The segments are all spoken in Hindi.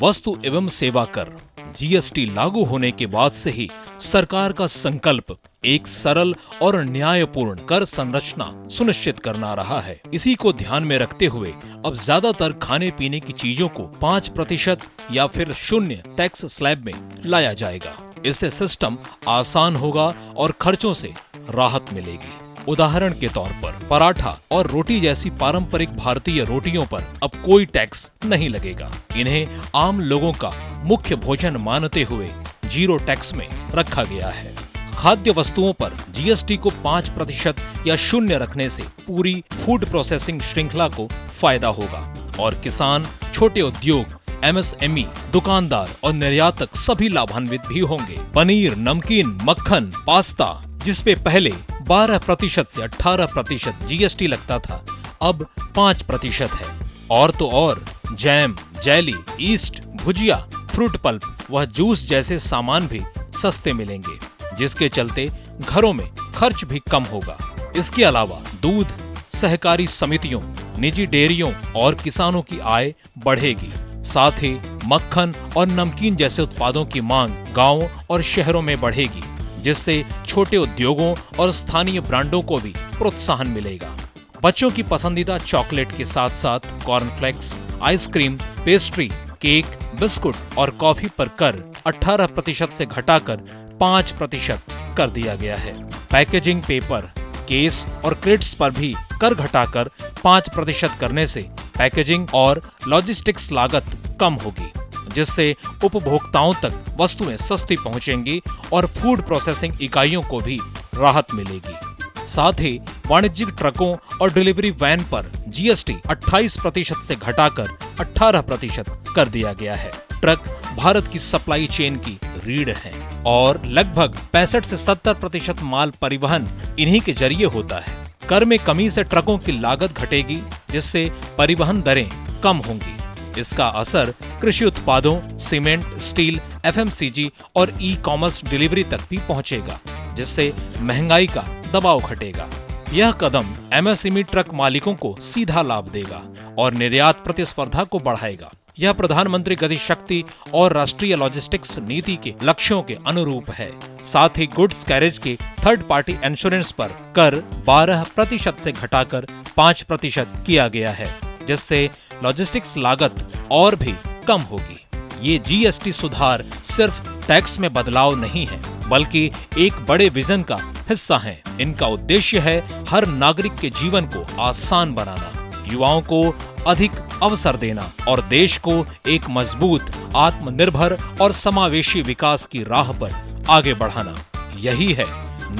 वस्तु एवं सेवा कर जीएसटी लागू होने के बाद से ही सरकार का संकल्प एक सरल और न्यायपूर्ण कर संरचना सुनिश्चित करना रहा है। इसी को ध्यान में रखते हुए अब ज्यादातर खाने पीने की चीजों को 5% या फिर 0 टैक्स स्लैब में लाया जाएगा। इससे सिस्टम आसान होगा और खर्चों से राहत मिलेगी। उदाहरण के तौर पर पराठा और रोटी जैसी पारंपरिक भारतीय रोटियों पर अब कोई टैक्स नहीं लगेगा। इन्हें आम लोगों का मुख्य भोजन मानते हुए 0 टैक्स में रखा गया है। खाद्य वस्तुओं पर जीएसटी को 5% या 0 रखने से पूरी फूड प्रोसेसिंग श्रृंखला को फायदा होगा और किसान, छोटे उद्योग, एमएसएमई, दुकानदार और निर्यातक सभी लाभान्वित भी होंगे। पनीर, नमकीन, मक्खन, पास्ता जिसपे पहले 12% से 18% जीएसटी लगता था, अब 5% है। और तो और जैम, जेली, ईस्ट, भुजिया, फ्रूट पल्प व जूस जैसे सामान भी सस्ते मिलेंगे, जिसके चलते घरों में खर्च भी कम होगा। इसके अलावा दूध, सहकारी समितियों, निजी डेयरियों और किसानों की आय बढ़ेगी। साथ ही मक्खन और नमकीन जैसे उत्पादों की मांग गांवों और शहरों में बढ़ेगी, जिससे छोटे उद्योगों और स्थानीय ब्रांडों को भी प्रोत्साहन मिलेगा। बच्चों की पसंदीदा चॉकलेट के साथ साथ cornflakes, ice cream, pastry, cake, biscuit और कॉफी पर कर 18% से घटाकर 5% कर दिया गया है। पैकेजिंग, पेपर, केस और क्रेट्स पर भी कर घटाकर 5% करने से पैकेजिंग और लॉजिस्टिक्स लागत कम होगी, जिससे उपभोक्ताओं तक वस्तुएं सस्ती पहुंचेंगी और फूड प्रोसेसिंग इकाइयों को भी राहत मिलेगी। साथ ही वाणिज्यिक ट्रकों और डिलीवरी वैन पर जीएसटी 28% से घटाकर 18% कर दिया गया है। ट्रक भारत की सप्लाई चेन की रीढ़ है और लगभग 65 से 70% माल परिवहन इन्हीं के जरिए होता है। कर में कमी से ट्रकों की लागत घटेगी, जिससे परिवहन दरें कम होंगी। इसका असर कृषि उत्पादों, सीमेंट, स्टील, एफएमसीजी और ई कॉमर्स डिलीवरी तक भी पहुंचेगा, जिससे महंगाई का दबाव घटेगा। यह कदम एमएसएमई ट्रक मालिकों को सीधा लाभ देगा और निर्यात प्रतिस्पर्धा को बढ़ाएगा। यह प्रधानमंत्री गति शक्ति और राष्ट्रीय लॉजिस्टिक्स नीति के लक्ष्यों के अनुरूप है। साथ ही गुड्स कैरेज के थर्ड पार्टी इंश्योरेंस पर कर 12% से घटाकर 5% किया गया है, जिससे लॉजिस्टिक्स लागत और भी कम होगी। ये जीएसटी सुधार सिर्फ टैक्स में बदलाव नहीं है, बल्कि एक बड़े विजन का हिस्सा है। इनका उद्देश्य है हर नागरिक के जीवन को आसान बनाना, युवाओं को अधिक अवसर देना और देश को एक मजबूत, आत्मनिर्भर और समावेशी विकास की राह पर आगे बढ़ाना। यही है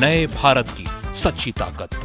नए भारत की सच्ची ताकत।